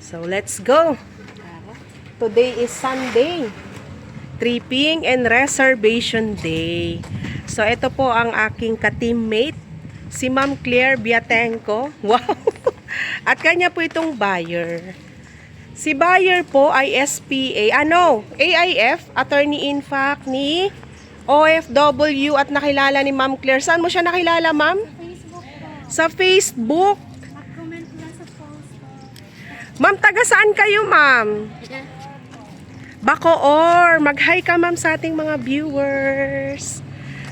So, let's go. Today is Sunday. Tripping and Reservation Day. So, ito po ang aking ka-teammate, si Ma'am Claire Biatenco. Wow! At kanya po itong buyer. Si buyer po ay SPA, AIF, attorney in fact ni OFW at nakilala ni Ma'am Claire. Saan mo siya nakilala, Ma'am? Facebook po. Sa Facebook. Mag-comment lang sa post po. Ma'am, taga saan kayo, Ma'am? Bacoor. Mag-hi ka, Ma'am, sa ating mga viewers.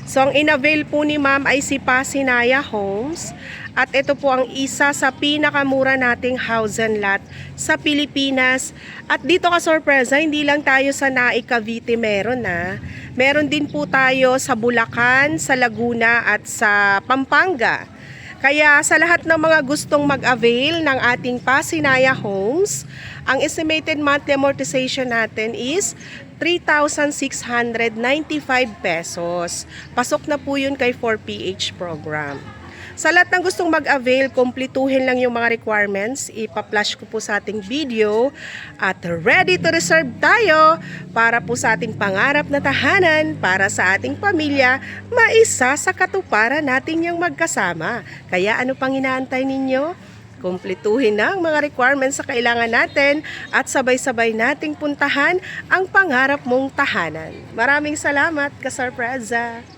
So, ang in-avail po ni Ma'am ay si Pasinaya Homes. At ito po ang isa sa pinakamura nating house and lot sa Pilipinas. At dito ka sorpresa, hindi lang tayo sa Naik, Cavite meron na. Meron din po tayo sa Bulacan, sa Laguna at sa Pampanga. Kaya sa lahat ng mga gustong mag-avail ng ating Pasinaya Homes, ang estimated monthly amortization natin is 3,695 pesos. Pasok na po yun kay 4PH program. Sa lahat ng gustong mag-avail, kumpletuhin lang yung mga requirements. Ipa-flash ko po sa ating video at ready to reserve tayo para po sa ating pangarap na tahanan, para sa ating pamilya, maisa sa katuparan natin yung magkasama. Kaya ano pang inaantay ninyo? Kumpletuhin na ang mga requirements sa kailangan natin at sabay-sabay nating puntahan ang pangarap mong tahanan. Maraming salamat, ka-sorpresa!